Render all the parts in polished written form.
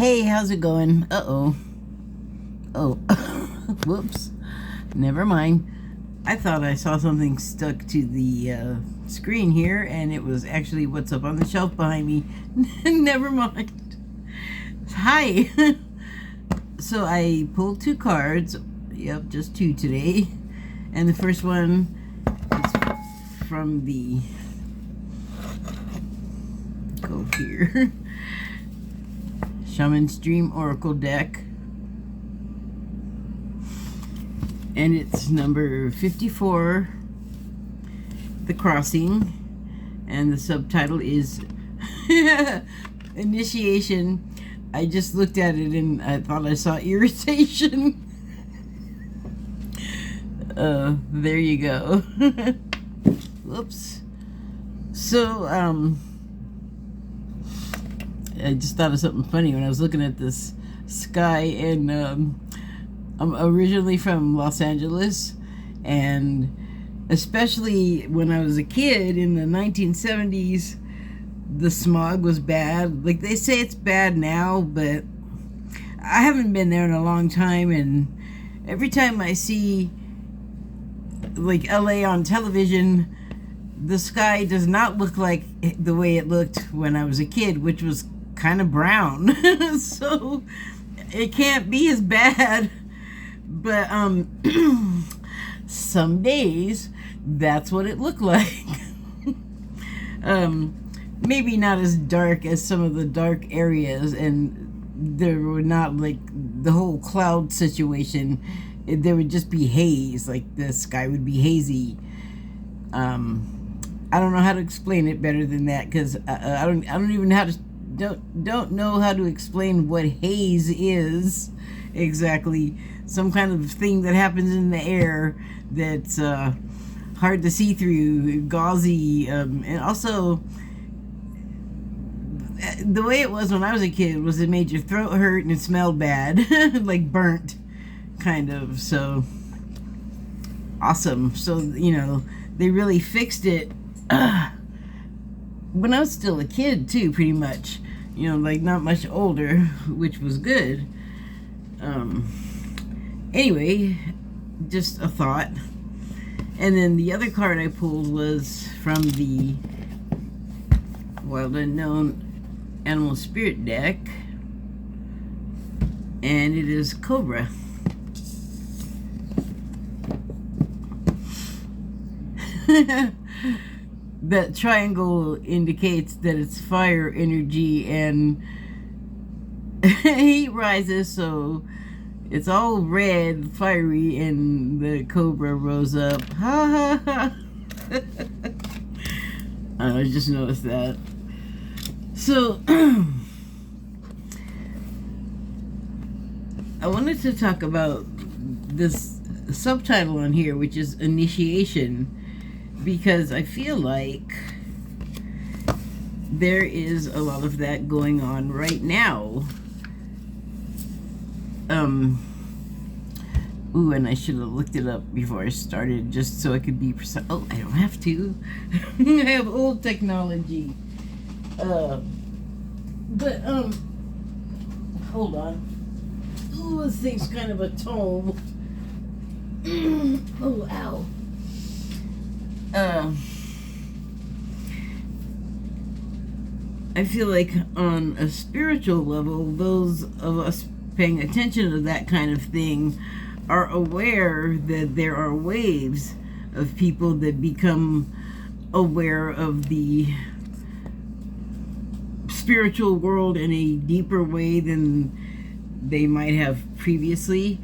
Hey, how's it going? Uh-oh. Oh, whoops. Never mind. I thought I saw something stuck to the screen here, and it was actually what's up on the shelf behind me. Never mind. Hi. So I pulled two cards. Yep, just two today. And the first one is from the... Go here. Shaman's Dream Oracle deck. And it's number 54, The Crossing. And the subtitle is Initiation. I just looked at it and I thought I saw irritation. There you go. Whoops. So, I just thought of something funny when I was looking at this sky, and I'm originally from Los Angeles, and especially when I was a kid in the 1970s, the smog was bad. Like, they say it's bad now, but I haven't been there in a long time, and every time I see like LA on television, the sky does not look like the way it looked when I was a kid, which was kind of brown. So it can't be as bad. But some days that's what it looked like. Maybe not as dark as some of the dark areas, and there were not like the whole cloud situation. There would just be haze, like the sky would be hazy. I don't know how to explain it better than that, because I don't even don't know how to explain what haze is exactly. Some kind of thing that happens in the air that's hard to see through, gauzy, and also the way it was when I was a kid was it made your throat hurt and it smelled bad, like burnt, kind of. So awesome. So, you know, they really fixed it when I was still a kid too, pretty much. You know, like not much older, which was good. Anyway, just a thought. And then the other card I pulled was from the Wild Unknown Animal Spirit deck, and it is Cobra. That triangle indicates that it's fire energy, and heat rises, so it's all red, fiery, and the cobra rose up. Ha ha ha. I just noticed that. So, I wanted to talk about this subtitle on here, which is Initiation, because I feel like there is a lot of that going on right now. Ooh, and I should have looked it up before I started, just so I could be precise. Oh, I don't have to. I have old technology. Hold on. Ooh, this thing's kind of a tome. Oh, ow. I feel like on a spiritual level, those of us paying attention to that kind of thing are aware that there are waves of people that become aware of the spiritual world in a deeper way than they might have previously.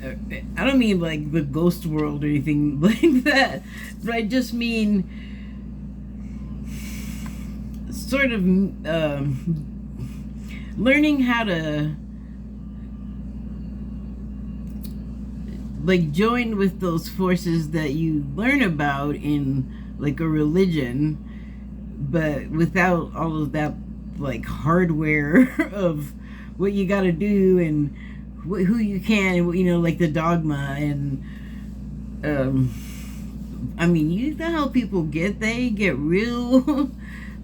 I don't mean like the ghost world or anything like that, but I just mean sort of learning how to like join with those forces that you learn about in like a religion, but without all of that like hardware of what you got to do and who you can, and you know, like the dogma. And I mean, you know how people they get real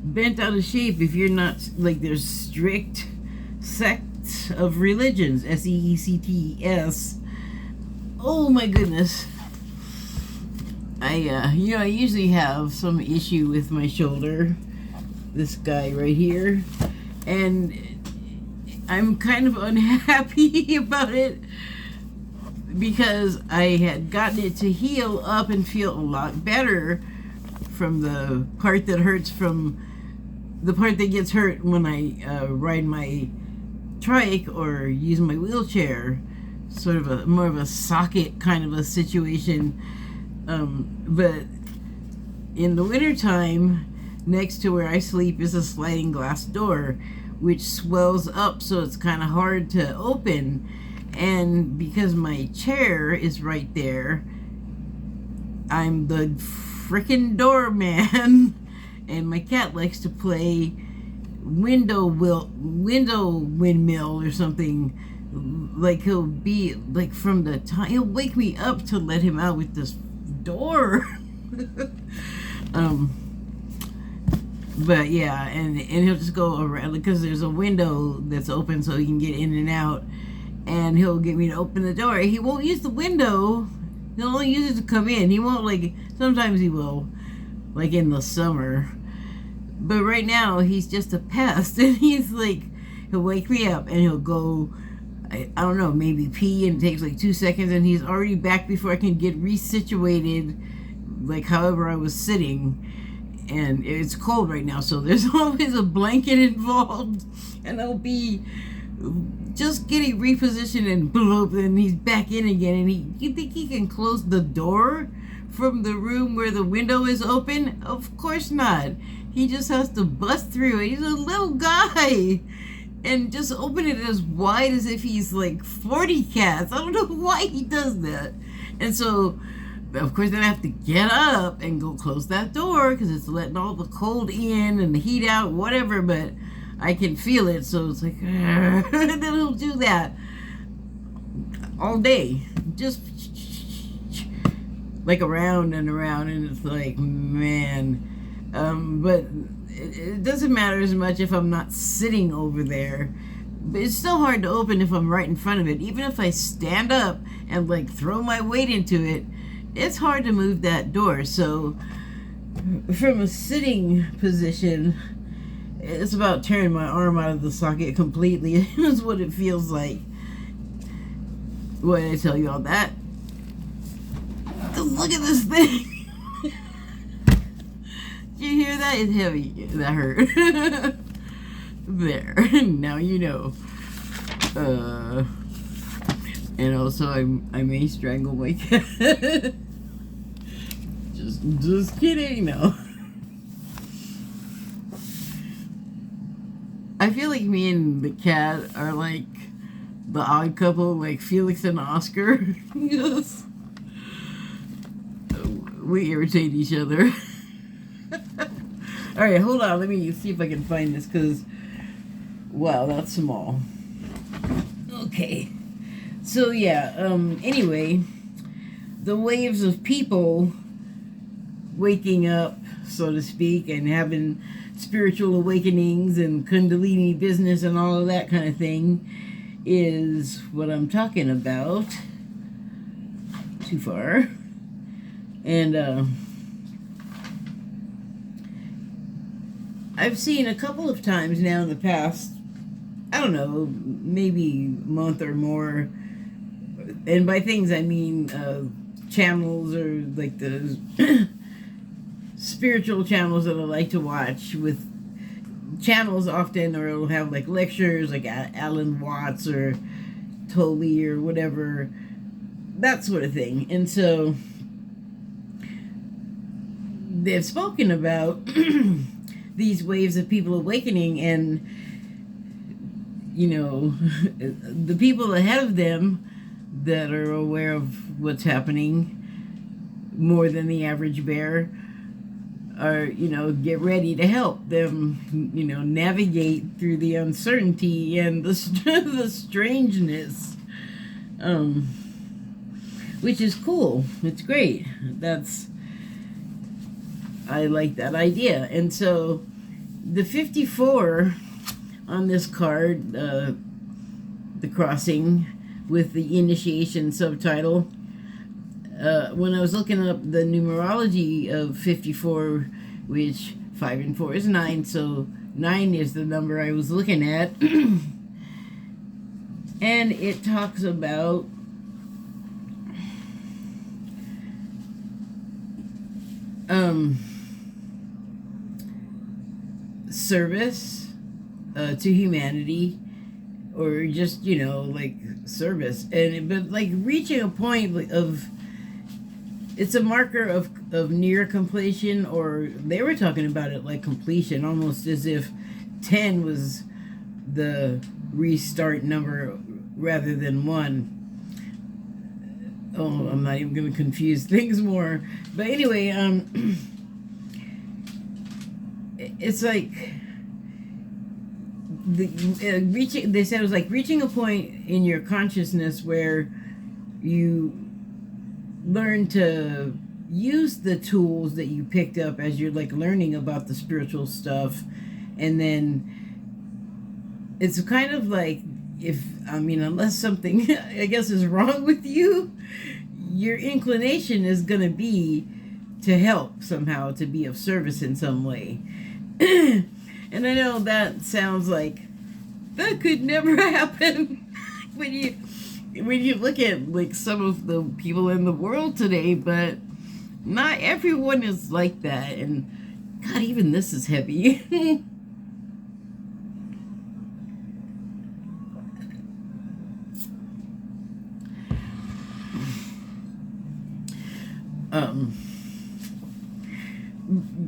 bent out of shape if you're not like, there's strict sect of religions, sects. Oh my goodness. I usually have some issue with my shoulder. This guy right here. And I'm kind of unhappy about it because I had gotten it to heal up and feel a lot better from the part that hurts, from the part that gets hurt when I ride my trike or use my wheelchair. Sort of a more of a socket kind of a situation. But in the wintertime, next to where I sleep is a sliding glass door, which swells up so it's kind of hard to open. And because my chair is right there, I'm the frickin' doorman. And my cat likes to play window windmill or something. Like he'll be like from the time he'll wake me up to let him out with this door. But yeah, and he'll just go around because there's a window that's open so he can get in and out, and he'll get me to open the door. He won't use the window, he'll only use it to come in. He won't, like, sometimes he will, like in the summer, but right now he's just a pest. And he's like, he'll wake me up and he'll go, I don't know, maybe pee, and it takes like 2 seconds and he's already back before I can get resituated, like however I was sitting. And it's cold right now, so there's always a blanket involved, and I'll be just getting repositioned and bloop, and he's back in again. And you think he can close the door from the room where the window is open? Of course not. He just has to bust through it. He's a little guy, and just open it as wide as if he's like 40 cats. I don't know why he does that. And so, of course, then I have to get up and go close that door because it's letting all the cold in and the heat out, whatever, but I can feel it, so it's like, and then he'll do that all day, just like around and around, and it's like, man. But it doesn't matter as much if I'm not sitting over there. But it's still hard to open if I'm right in front of it. Even if I stand up and like throw my weight into it, it's hard to move that door. So from a sitting position, it's about tearing my arm out of the socket completely. Is what it feels like. Why did I tell you all that? Just look at this thing. Did you hear that? It's heavy. That hurt. There. Now you know. And also, I may strangle my cat. Just kidding. No. I feel like me and the cat are like the odd couple, like Felix and Oscar. Yes. We irritate each other. All right, hold on. Let me see if I can find this, because, wow, that's small. Okay. So, yeah, anyway, the waves of people waking up, so to speak, and having spiritual awakenings and kundalini business and all of that kind of thing is what I'm talking about. Too far. And, I've seen a couple of times now in the past, I don't know, maybe a month or more, and by things I mean channels, or like the spiritual channels that I like to watch, with channels often, or it'll have like lectures like Alan Watts or Tolley or whatever, that sort of thing. And so they've spoken about these waves of people awakening, and you know, the people ahead of them that are aware of what's happening more than the average bear are, you know, get ready to help them, you know, navigate through the uncertainty and the strangeness, which is cool. It's great. I like that idea. And so the 54 on this card, the crossing with the initiation subtitle. When I was looking up the numerology of 54, which 5 and 4 is 9, so 9 is the number I was looking at. And it talks about service to humanity, or just, you know, like service, but like reaching a point of, it's a marker of near completion, or they were talking about it like completion, almost as if 10 was the restart number rather than 1. Oh, I'm not even going to confuse things more. But anyway, it's like reaching. They said it was like reaching a point in your consciousness where you learn to use the tools that you picked up as you're like learning about the spiritual stuff, and then it's kind of like, unless something I guess is wrong with you, your inclination is going to be to help somehow, to be of service in some way. And I know that sounds like that could never happen when you look at like some of the people in the world today, but not everyone is like that. And God, even this is heavy.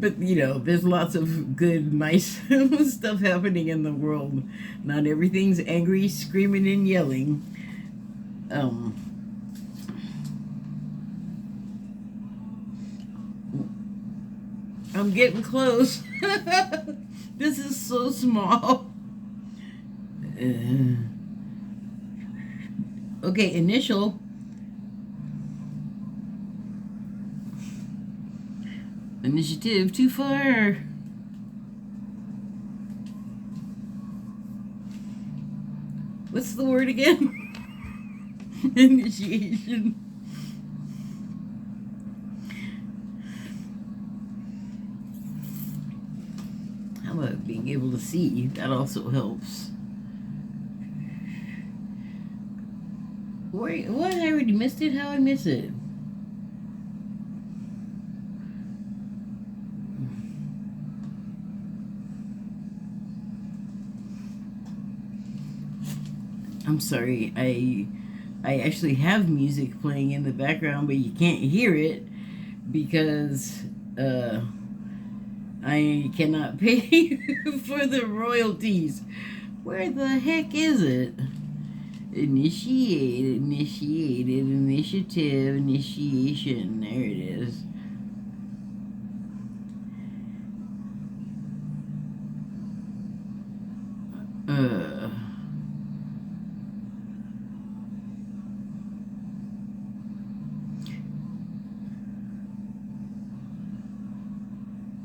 But you know, there's lots of good, nice stuff happening in the world. Not everything's angry, screaming, and yelling. I'm getting close. This is so small. Okay, initial. Initiative too far. What's the word again? Initiation. How about being able to see? That also helps. Wait, what? I already missed it? How I miss it? I'm sorry, I actually have music playing in the background, but you can't hear it because I cannot pay for the royalties. Where the heck is it? Initiated, initiative, initiation. There it is.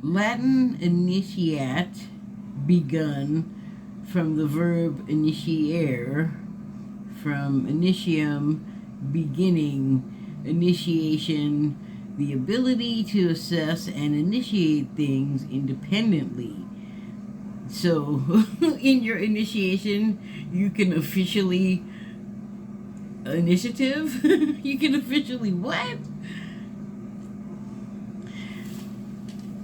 Latin initiate, begun, from the verb initiare, from initium, beginning, initiation, the ability to assess and initiate things independently. So, in your initiation, you can officially initiative? You can officially what?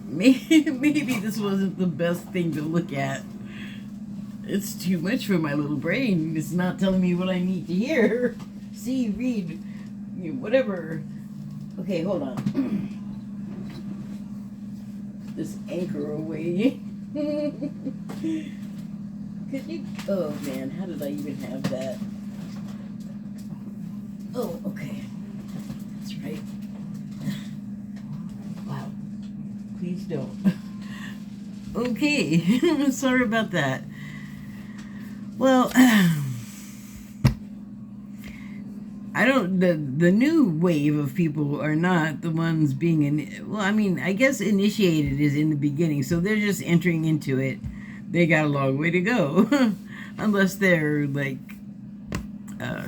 Maybe this wasn't the best thing to look at. It's too much for my little brain. It's not telling me what I need to hear, see, read, whatever. Okay, hold on. This anchor away. Could you? Oh man, how did I even have that? Oh, okay. That's right. Wow. Please don't. Okay. Sorry about that. Well, I don't, the new wave of people are not the ones being, well, I mean, I guess initiated is in the beginning, so they're just entering into it. they got a long way to go. Unless they're like uh,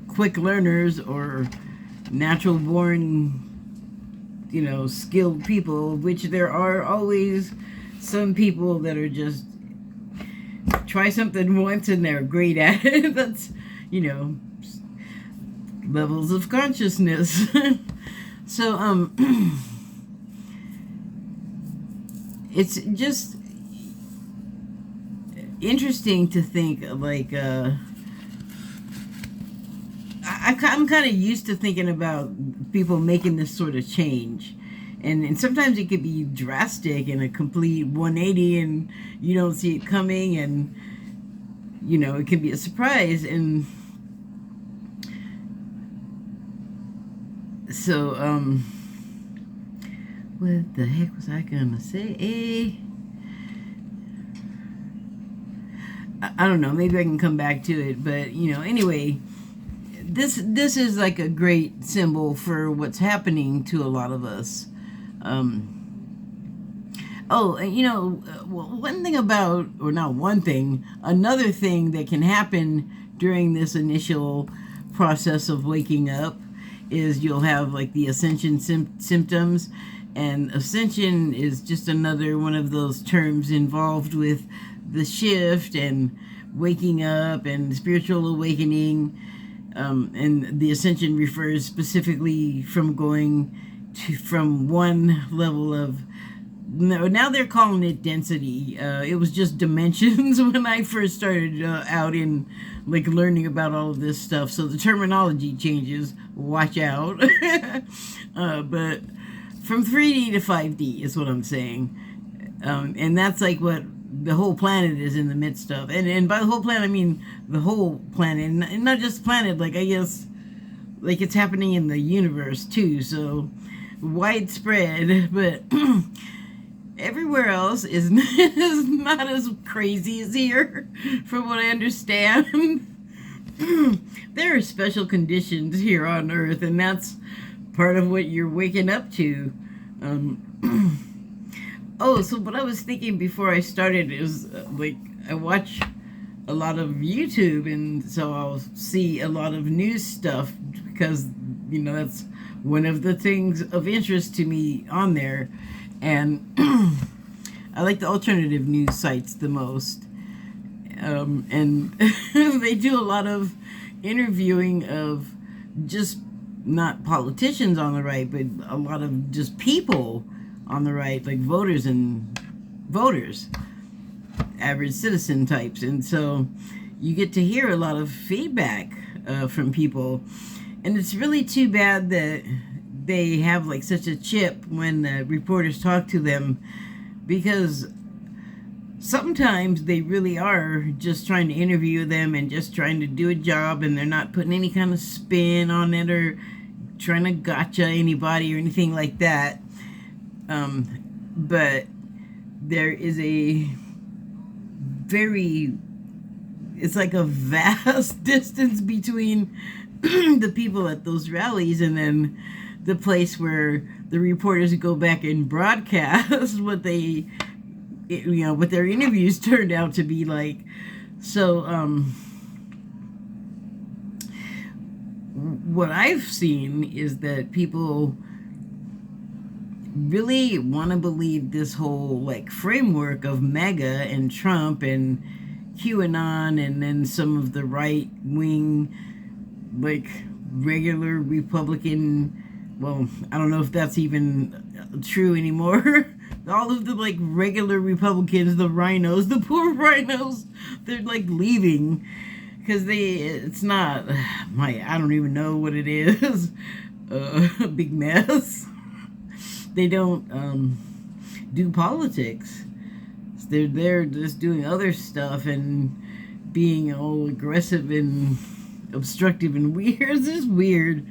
quick learners or natural born, skilled people, which there are always some people that are just try something once and they're great at it. That's, levels of consciousness. So, it's just interesting to think like, I'm kind of used to thinking about people making this sort of change. And sometimes it could be drastic and a complete 180 and you don't see it coming, and, it can be a surprise. And so, what the heck was I gonna say? I don't know, maybe I can come back to it, but, anyway, this is like a great symbol for what's happening to a lot of us. One thing about, or not one thing, another thing that can happen during this initial process of waking up is you'll have like the ascension symptoms. And ascension is just another one of those terms involved with the shift and waking up and spiritual awakening. And the ascension refers specifically from going from one level of, now they're calling it density. It was just dimensions when I first started out in like learning about all of this stuff. So the terminology changes. Watch out. But from 3D to 5D is what I'm saying. And that's like what the whole planet is in the midst of. And by the whole planet, I mean the whole planet. And not just the planet, like I guess, like it's happening in the universe too. So widespread, but everywhere else is not as crazy as here, from what I understand. There are special conditions here on Earth, and that's part of what you're waking up to. So what I was thinking before I started is, like, I watch a lot of YouTube, and so I'll see a lot of news stuff because, that's one of the things of interest to me on there. And I like the alternative news sites the most. And they do a lot of interviewing of just not politicians on the right, but a lot of just people on the right, like voters, average citizen types. And so you get to hear a lot of feedback from people. And it's really too bad that they have like such a chip when reporters talk to them, because sometimes they really are just trying to interview them and just trying to do a job, and they're not putting any kind of spin on it or trying to gotcha anybody or anything like that. But there is it's like a vast distance between the people at those rallies and then the place where the reporters go back and broadcast what their interviews turned out to be like. So, what I've seen is that people really want to believe this whole like framework of MAGA and Trump and QAnon, and then some of the right wing, like regular Republican. Well, I don't know if that's even true anymore. All of the like regular Republicans, the rhinos, the poor rhinos, they're like leaving because it's not I don't even know what it is. A big mess. They don't do politics. They're just doing other stuff and being all aggressive and obstructive and weird. It's just weird.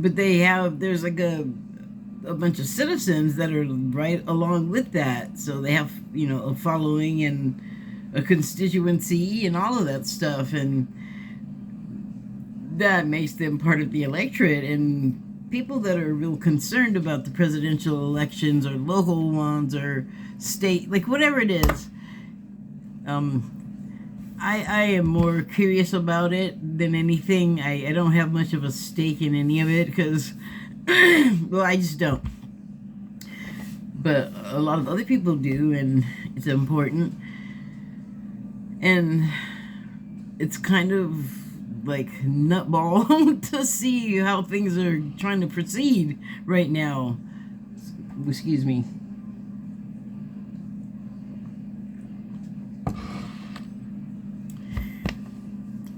But there's like a bunch of citizens that are right along with that. So they have, a following and a constituency and all of that stuff. And that makes them part of the electorate. And people that are real concerned about the presidential elections or local ones or state, like whatever it is, I am more curious about it than anything. I don't have much of a stake in any of it because, well, I just don't. But a lot of other people do, and it's important. And it's kind of like nutball to see how things are trying to proceed right now. Excuse me.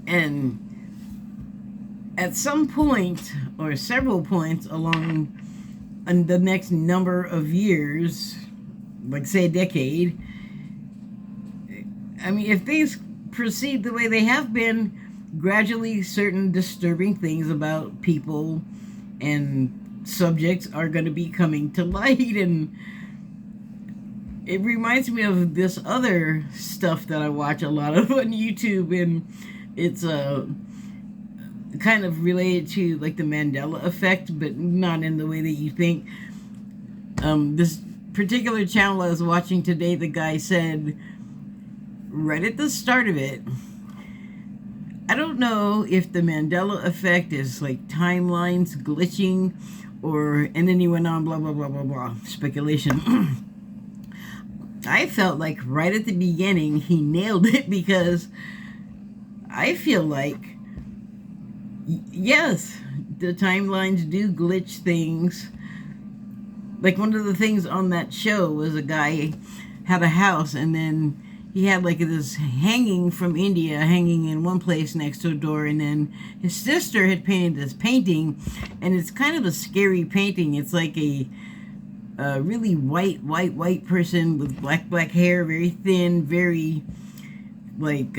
And at some point, or several points along the next number of years, like say a decade, I mean, if things proceed the way they have been, gradually certain disturbing things about people and subjects are going to be coming to light. And it reminds me of this other stuff that I watch a lot of on YouTube, and it's kind of related to like the Mandela effect, but not in the way that you think. This particular channel I was watching today, the guy said right at the start of it, I don't know if the Mandela effect is like timelines glitching, or, and then he went on blah blah blah blah blah, speculation. I felt like right at the beginning he nailed it, because I feel like, yes, the timelines do glitch things. Like one of the things on that show was a guy had a house, and then he had like this hanging from India hanging in one place next to a door, and then his sister had painted this painting, and it's kind of a scary painting. It's like a really white person with black hair, very thin, very like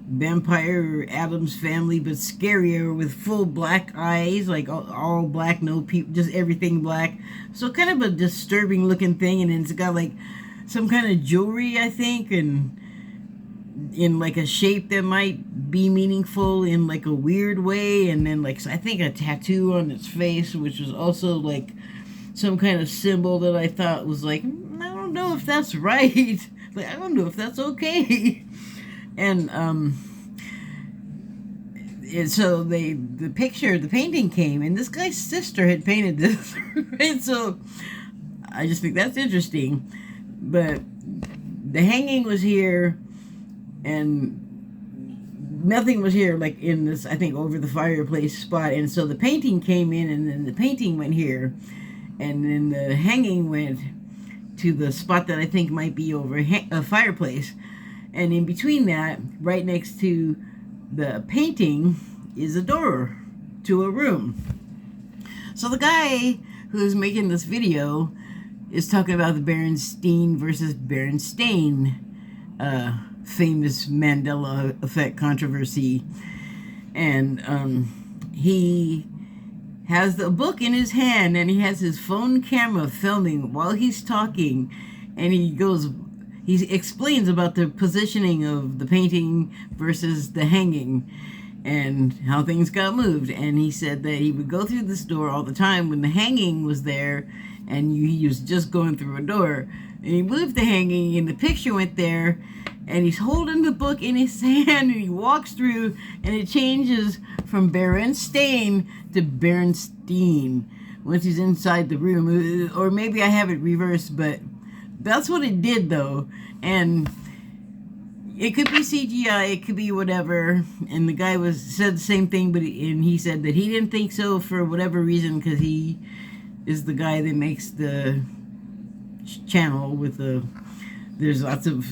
Vampire Addams Family, but scarier, with full black eyes, like all black, no people, just everything black. So kind of a disturbing looking thing, and then it's got like some kind of jewelry, I think, and in like a shape that might be meaningful in like a weird way, and then like I think a tattoo on its face, which was also like some kind of symbol that I thought was like, I don't know if that's right. Like, I don't know if that's okay. And so the painting came, and this guy's sister had painted this. And so I just think that's interesting. But the hanging was here, and nothing was here, like in this, I think, over the fireplace spot. And so the painting came in, and then the painting went here, and then the hanging went to the spot that I think might be over a fireplace. And in between that, right next to the painting, is a door to a room. So the guy who's making this video is talking about the Berenstein versus Berenstain famous Mandela effect controversy. And he has the book in his hand, and he has his phone camera filming while he's talking, and he explains about the positioning of the painting versus the hanging and how things got moved. And he said that he would go through this door all the time when the hanging was there, and he was just going through a door, and he moved the hanging, and the picture went there, and he's holding the book in his hand, and he walks through, and it changes from Berenstain to Berenstein once he's inside the room. Or maybe I have it reversed, but that's what it did, though. And it could be CGI, it could be whatever. And the guy said the same thing, but he said that he didn't think so for whatever reason, because he is the guy that makes the channel with there's lots of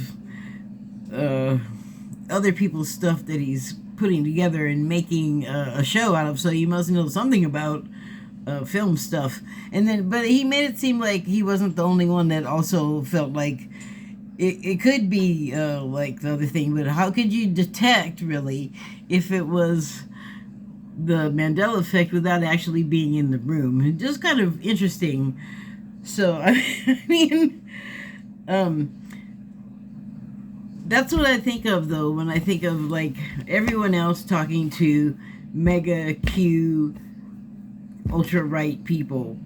other people's stuff that he's putting together and making a show out of, so he must know something about film stuff. And then, but he made it seem like he wasn't the only one that also felt like it could be like the other thing. But how could you detect really if it was the Mandela effect without actually being in the room? It's just kind of interesting. So I mean, that's what I think of, though, when I think of like everyone else talking to Mega Q ultra right people,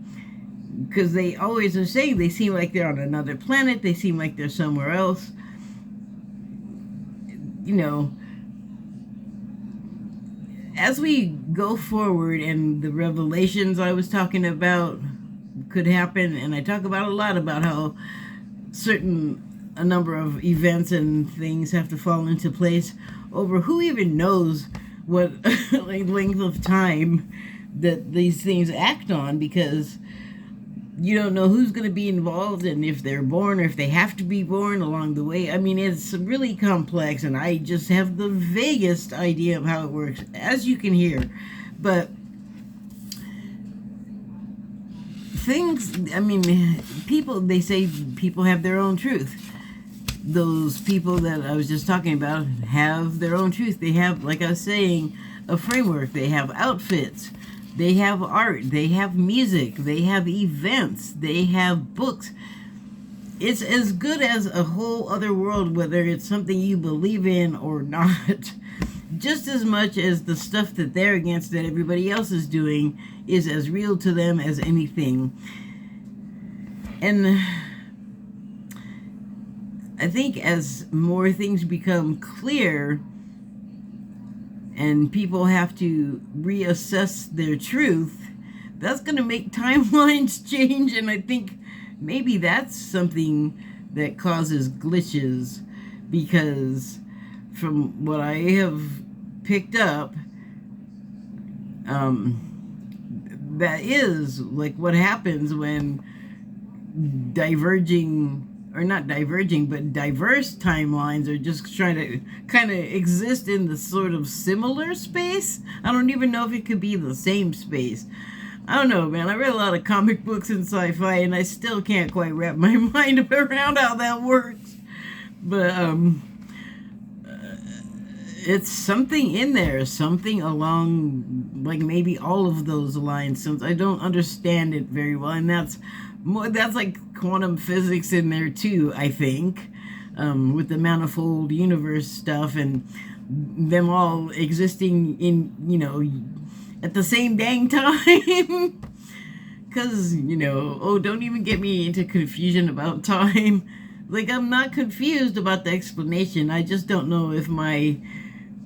because they always are saying they seem like they're on another planet, they seem like they're somewhere else. You know, as we go forward and the revelations I was talking about could happen, and I talk about a lot about how a number of events and things have to fall into place over who even knows what like length of time that these things act on, because you don't know who's going to be involved and if they're born or if they have to be born along the way. I mean, it's really complex, and I just have the vaguest idea of how it works, as you can hear. But things, I mean, people, they say people have their own truth. Those people that I was just talking about have their own truth. They have, like I was saying, a framework. They have outfits. They have art, they have music, they have events, they have books. It's as good as a whole other world, whether it's something you believe in or not. Just as much as the stuff that they're against that everybody else is doing is as real to them as anything. And I think as more things become clear, and people have to reassess their truth, that's going to make timelines change. And I think maybe that's something that causes glitches, because from what I have picked up, that is like what happens when diverse timelines are just trying to kind of exist in the sort of similar space. I don't even know if it could be the same space. I don't know, man. I read a lot of comic books and sci-fi, and I still can't quite wrap my mind around how that works. But it's something in there, something along, like maybe all of those lines, since I don't understand it very well, and that's like quantum physics in there too, I think, with the manifold universe stuff and them all existing in, at the same dang time. Because, don't even get me into confusion about time. Like, I'm not confused about the explanation. I just don't know if my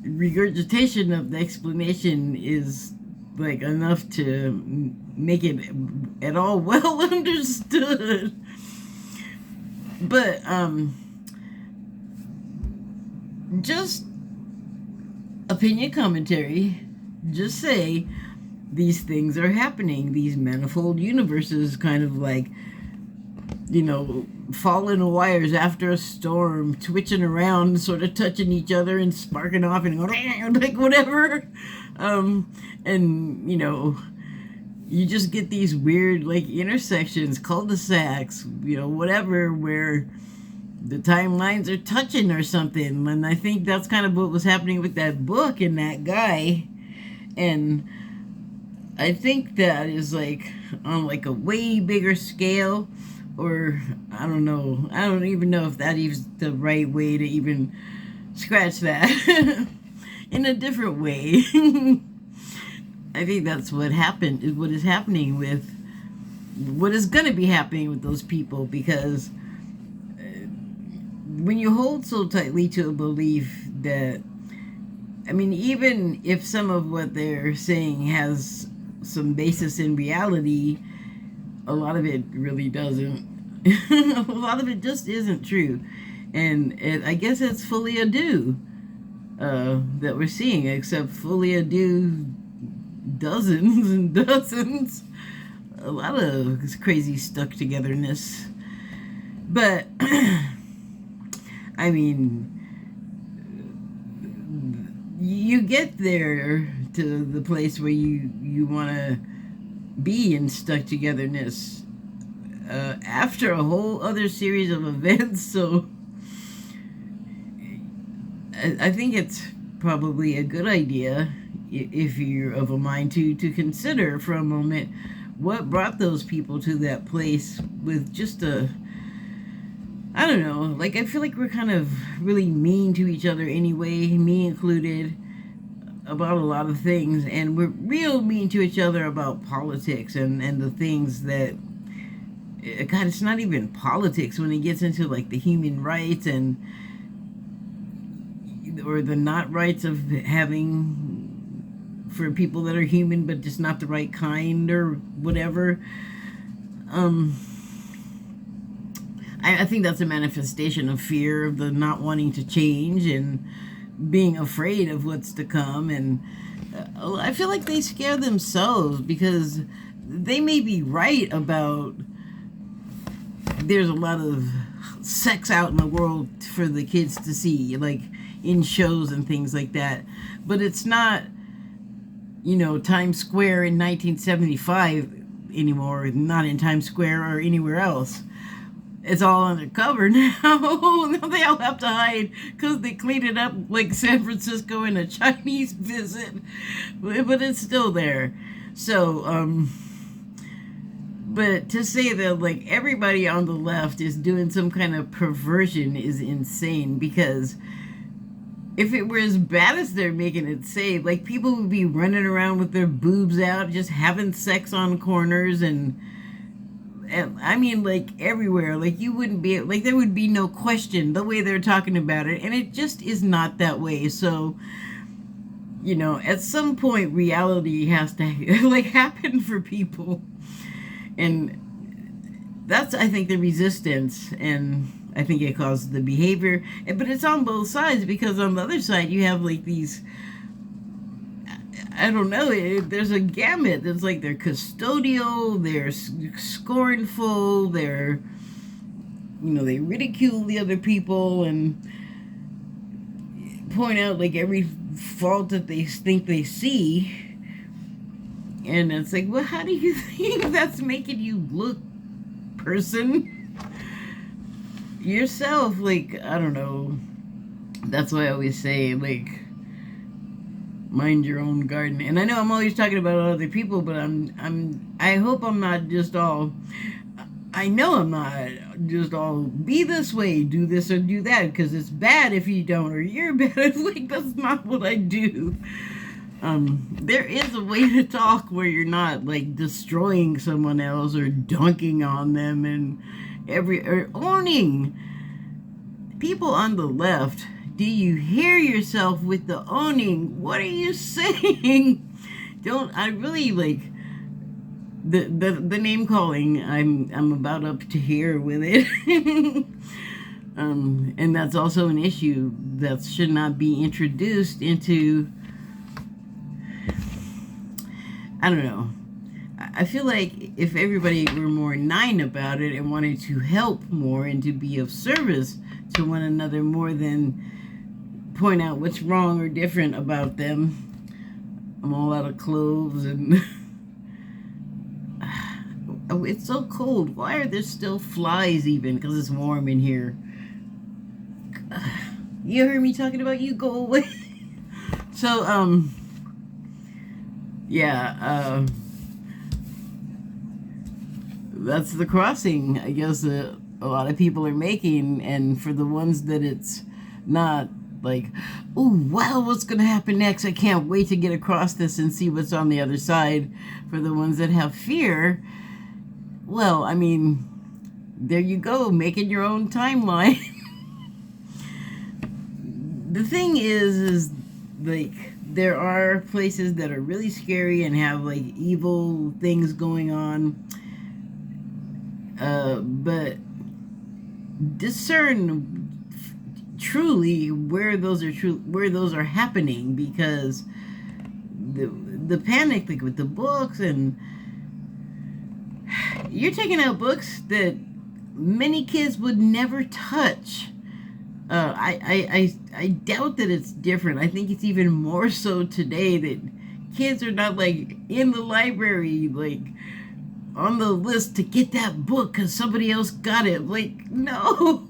regurgitation of the explanation is like enough to make it at all well understood. But just opinion commentary, just say these things are happening, these manifold universes kind of like, falling wires after a storm, twitching around, sort of touching each other and sparking off and going like whatever. And you just get these weird like intersections, cul-de-sacs, whatever, where the timelines are touching or something. And I think that's kind of what was happening with that book and that guy. And I think that is like on like a way bigger scale. Or, I don't know. I don't even know if that is the right way to even scratch that. In a different way. I think that's what happened, is what is happening with, what is going to be happening with those people. Because when you hold so tightly to a belief that, I mean, even if some of what they're saying has some basis in reality, a lot of it really doesn't. A lot of it just isn't true. And I guess it's fully ado that we're seeing, except fully ado dozens and dozens. A lot of crazy stuck togetherness. But, I mean, you get there to the place where you want to be in stuck togetherness after a whole other series of events. So I think it's probably a good idea, if you're of a mind to consider for a moment what brought those people to that place with just I don't know, like I feel like we're kind of really mean to each other anyway, me included. about a lot of things, and we're real mean to each other about politics and the things that, God, it's not even politics when it gets into like the human rights and or the not rights of having for people that are human but just not the right kind or whatever. um I think that's a manifestation of fear, of the not wanting to change and being afraid of what's to come. And I feel like they scare themselves because they may be right about there's a lot of sex out in the world for the kids to see, like in shows and things like that. But it's not, Times Square in 1975 anymore, not in Times Square or anywhere else. It's all undercover now. Now they all have to hide because they cleaned it up like San Francisco in a Chinese visit. But it's still there. So, but to say that like everybody on the left is doing some kind of perversion is insane, because if it were as bad as they're making it say, like people would be running around with their boobs out, just having sex on corners and I mean, like everywhere. Like you wouldn't be like there would be no question the way they're talking about it, and it just is not that way. So, at some point, reality has to like happen for people, and that's, I think, the resistance, and I think it causes the behavior. But it's on both sides, because on the other side you have like these, I don't know, there's a gamut. It's like they're custodial, they're scornful, they're, they ridicule the other people and point out like every fault that they think they see. And it's like, well, how do you think that's making you look, person? Yourself, like, I don't know. That's why I always say, like, mind your own garden. And I know I'm always talking about other people, but I hope I'm not just all, I know I'm not just all be this way, do this or do that, because it's bad if you don't, or you're bad. Like, that's not what I do. There is a way to talk where you're not like destroying someone else or dunking on them and or owning people on the left. Do you hear yourself with the owning? What are you saying? I really like the name calling. I'm about up to here with it. And that's also an issue that should not be introduced into, I don't know. I feel like if everybody were more nine about it and wanted to help more and to be of service to one another more than point out what's wrong or different about them. I'm all out of clothes and oh, it's so cold. Why are there still flies even? Because it's warm in here. You heard me talking about you, go away. So, yeah, that's the crossing, I guess, a lot of people are making. And for the ones that it's not like, oh, wow, what's going to happen next? I can't wait to get across this and see what's on the other side. For the ones that have fear, well, I mean, there you go, making your own timeline. The thing is like, there are places that are really scary and have like evil things going on. But discern truly where those are happening, because the panic, like with the books, and you're taking out books that many kids would never touch. I doubt that it's different. I think it's even more so today that kids are not like in the library, like on the list to get that book because somebody else got it. Like, no.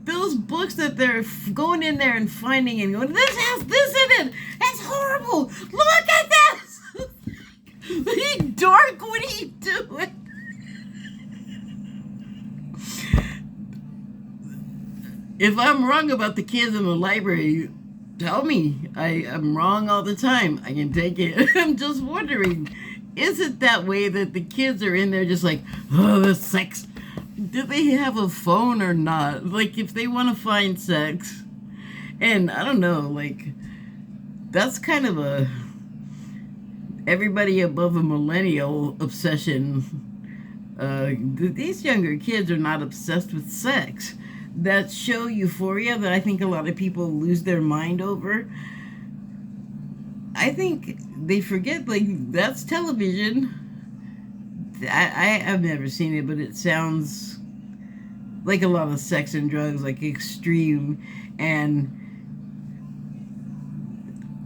Those books that they're going in there and finding and going, this has this in it. That's horrible. Look at this. Are you dork? What are you doing? If I'm wrong about the kids in the library, tell me. I'm wrong all the time. I can take it. I'm just wondering, is it that way that the kids are in there just like, oh, the sex? Do they have a phone or not? Like, if they want to find sex, and I don't know, like, that's kind of a everybody above a millennial obsession. These younger kids are not obsessed with sex. That show Euphoria that I think a lot of people lose their mind over, I think they forget, like, that's television. I've never seen it, but it sounds like a lot of sex and drugs, like extreme, and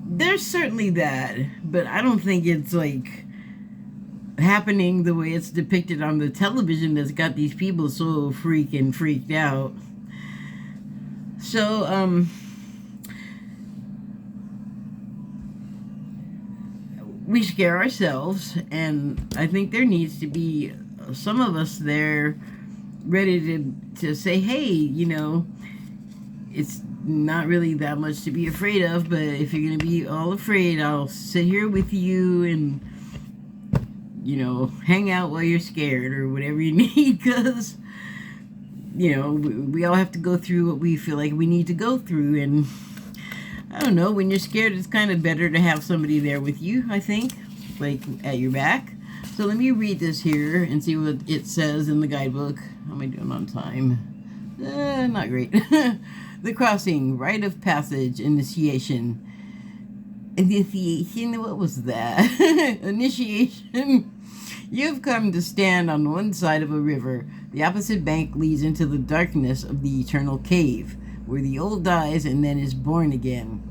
there's certainly that, but I don't think it's like happening the way it's depicted on the television that's got these people so freaked out. So, we scare ourselves, and I think there needs to be some of us there ready to say, hey, it's not really that much to be afraid of, but if you're going to be all afraid, I'll sit here with you and, hang out while you're scared or whatever you need, because, we all have to go through what we feel like we need to go through, and I don't know, when you're scared, it's kind of better to have somebody there with you, I think, like at your back. So let me read this here and see what it says in the guidebook. How am I doing on time? Not great. The crossing, rite of passage, initiation. Initiation, what was that? Initiation. You've come to stand on one side of a river. The opposite bank leads into the darkness of the eternal cave, where the old dies and then is born again.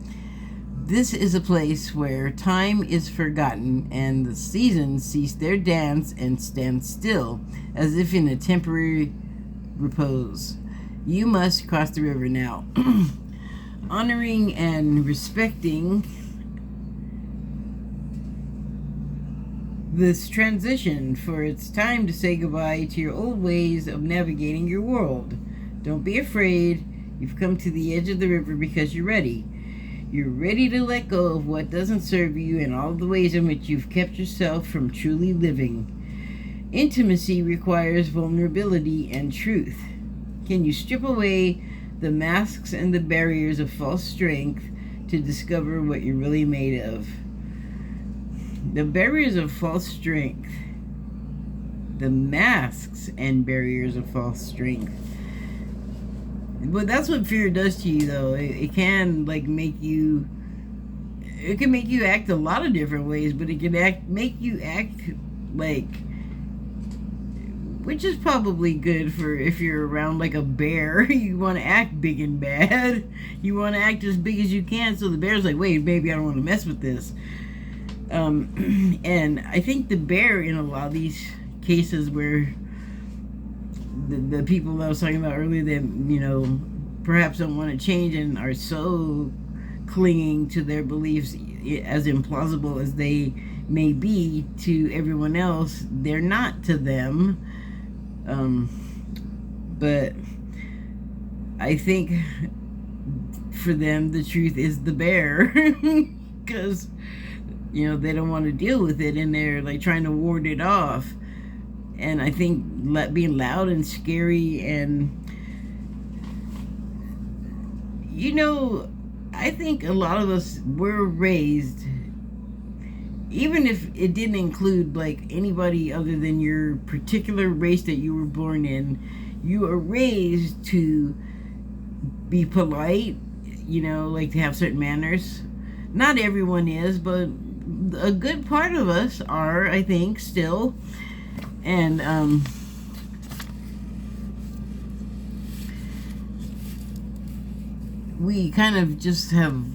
This is a place where time is forgotten and the seasons cease their dance and stand still, as if in a temporary repose. You must cross the river now. Honoring and respecting this transition, for it's time to say goodbye to your old ways of navigating your world. Don't be afraid. You've come to the edge of the river because you're ready. You're ready to let go of what doesn't serve you and all the ways in which you've kept yourself from truly living. Intimacy requires vulnerability and truth. Can you strip away the masks and the barriers of false strength to discover what you're really made of? The barriers of false strength. The masks and barriers of false strength. But that's what fear does to you, though. It can make you. It can make you act a lot of different ways, but it can make you act like, which is probably good for if you're around like a bear. You want to act big and bad. You want to act as big as you can, so the bear's like, wait, maybe I don't want to mess with this. And I think the bear in a lot of these cases where the people that I was talking about earlier that, perhaps don't want to change and are so clinging to their beliefs, as implausible as they may be to everyone else, they're not to them. But I think for them, the truth is the bear. Because, they don't want to deal with it and they're like trying to ward it off. And I think being loud and scary and, I think a lot of us were raised, even if it didn't include like anybody other than your particular race that you were born in, you are raised to be polite, like to have certain manners. Not everyone is, but a good part of us are, I think, still. And we kind of just have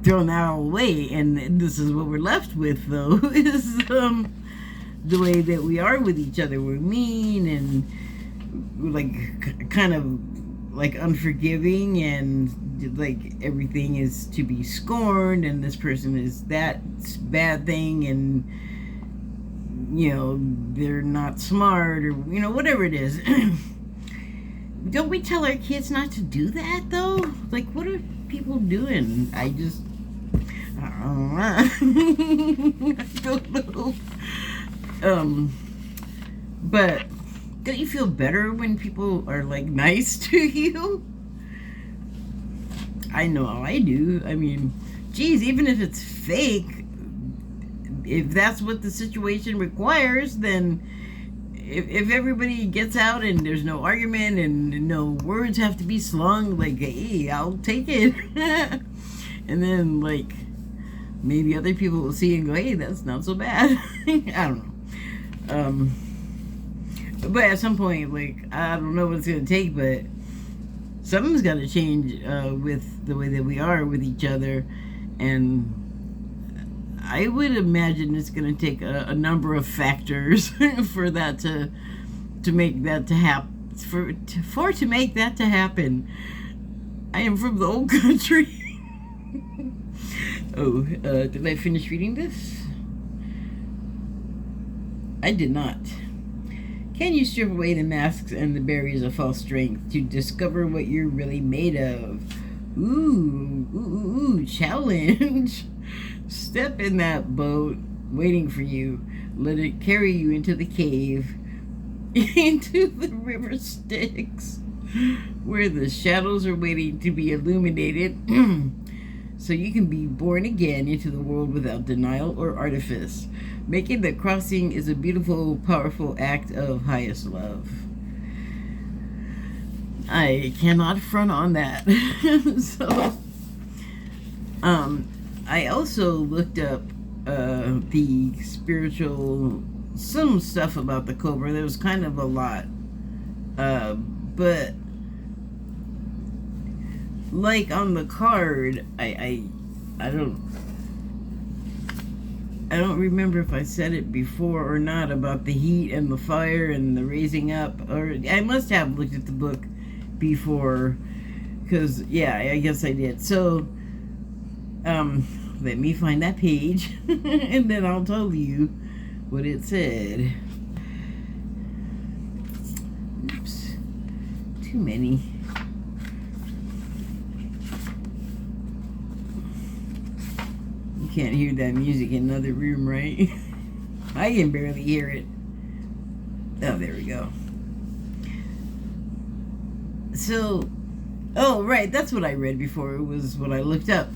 thrown that all away, and this is what we're left with, though, is the way that we are with each other. We're mean and we're like kind of like unforgiving, and like everything is to be scorned, and this person is that bad thing, and they're not smart, or whatever it is. Don't we tell our kids not to do that though? Like, what are people doing? I don't know. But don't you feel better when people are like nice to you? I know I do. I mean, geez, even if it's fake, if that's what the situation requires, then if everybody gets out and there's no argument and no words have to be slung, like, hey, I'll take it. And then, like, maybe other people will see and go, hey, that's not so bad. I don't know. But at some point, like, I don't know what it's going to take, but something's got to change with the way that we are with each other. And I would imagine it's going to take a number of factors for that to make that to happen. To make that to happen. I am from the old country. Oh, did I finish reading this? I did not. Can you strip away the masks and the barriers of false strength to discover what you're really made of? Ooh, challenge. Step in that boat waiting for you. Let it carry you into the cave, into the river Styx, where the shadows are waiting to be illuminated, so you can be born again into the world without denial or artifice. Making the crossing is a beautiful, powerful act of highest love. I cannot front on that. So, I also looked up the spiritual, some stuff about the cobra. There was kind of a lot, but like on the card, I don't remember if I said it before or not about the heat and the fire and the raising up, or I must have looked at the book before, because yeah, I guess I did. So let me find that page and then I'll tell you what it said. Oops, too many. You can't hear that music in another room, right? I can barely hear it. Oh, there we go. So, oh, right, that's what I read before. It was what I looked up.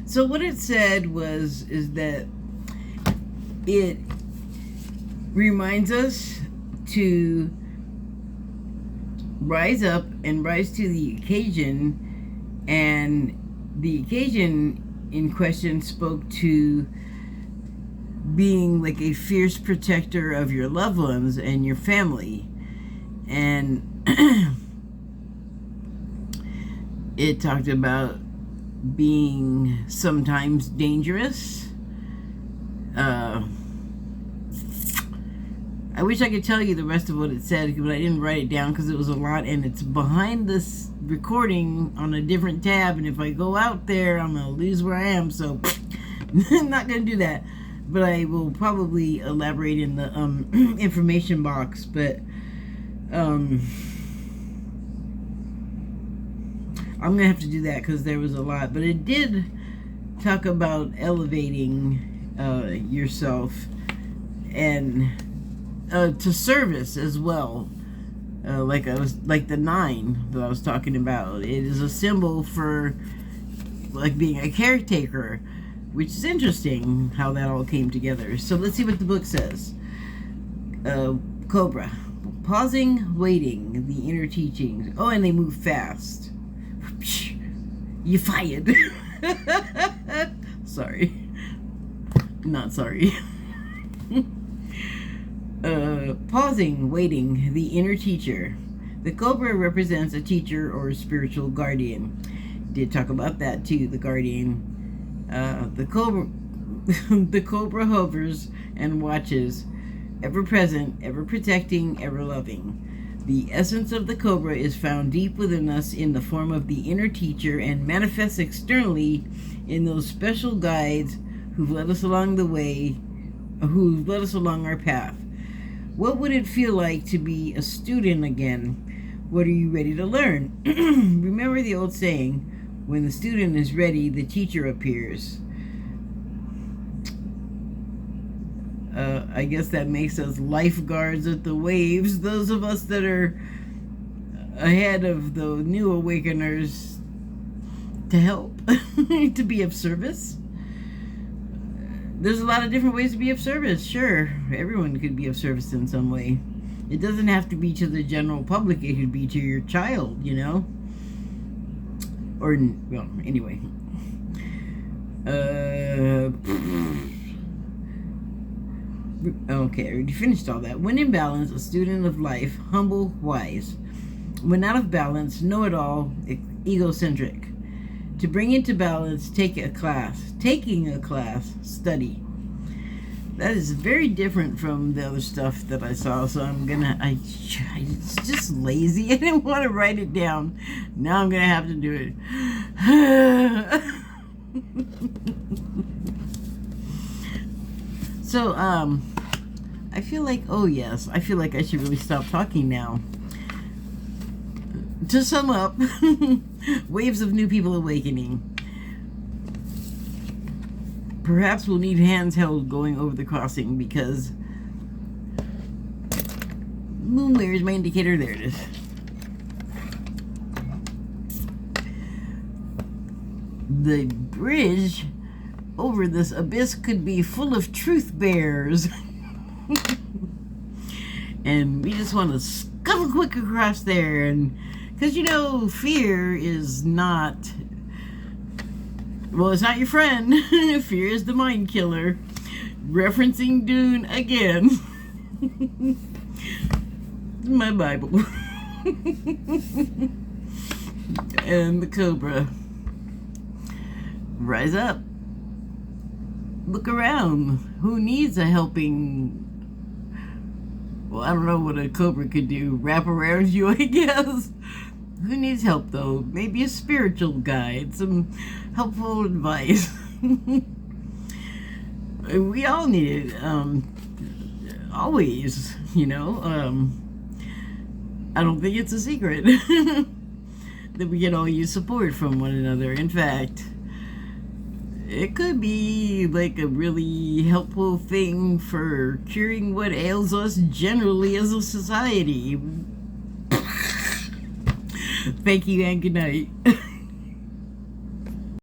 So what it said is that it reminds us to rise up and rise to the occasion, and the occasion in question spoke to being like a fierce protector of your loved ones and your family. And it talked about being sometimes dangerous. I wish I could tell you the rest of what it said, but I didn't write it down because it was a lot, and it's behind this recording on a different tab, and if I go out there, I'm going to lose where I am, so I'm not going to do that. But I will probably elaborate in the information box, but I'm going to have to do that because there was a lot. But it did talk about elevating yourself and to service as well. Like the 9 that I was talking about. It is a symbol for like being a caretaker, which is interesting how that all came together. So let's see what the book says. Cobra. Pausing, waiting, the inner teachings. Oh, and they move fast. You fired. Sorry. Not sorry. Pausing, waiting, the inner teacher. The cobra represents a teacher or a spiritual guardian. Did talk about that too, the guardian. The cobra hovers and watches, ever present, ever protecting, ever loving. The essence of the cobra is found deep within us in the form of the inner teacher and manifests externally in those special guides who've led us along the way, who've led us along our path. What would it feel like to be a student again? What are you ready to learn? Remember the old saying, when the student is ready, the teacher appears. I guess that makes us lifeguards at the waves. Those of us that are ahead of the new awakeners to help, to be of service. There's a lot of different ways to be of service. Sure, everyone could be of service in some way. It doesn't have to be to the general public. It could be to your child, you know? Or, well, anyway. Okay, I already finished all that. When in balance, a student of life, humble, wise. When out of balance, know-it-all, egocentric. To bring it to balance, taking a class, study. That is very different from the other stuff that I saw, so it's just lazy. I didn't want to write it down. Now I'm gonna have to do it. So, I feel like, I feel like I should really stop talking now. To sum up, waves of new people awakening. Perhaps we'll need hands held going over the crossing because moon, where's my indicator? There it is. The bridge over this abyss could be full of truth bears. And we just want to scuttle quick across there, and because you know fear is not, well, it's not your friend. Fear is the mind killer. Referencing Dune again. My Bible. And the cobra. Rise up. Look around. Who needs a helping? Well, I don't know what a cobra could do. Wrap around you, I guess. Who needs help, though? Maybe a spiritual guide. Some helpful advice. We all need it. Always, you know. I don't think it's a secret that we can all use support from one another. In fact, it could be like a really helpful thing for curing what ails us generally as a society. Thank you and good night.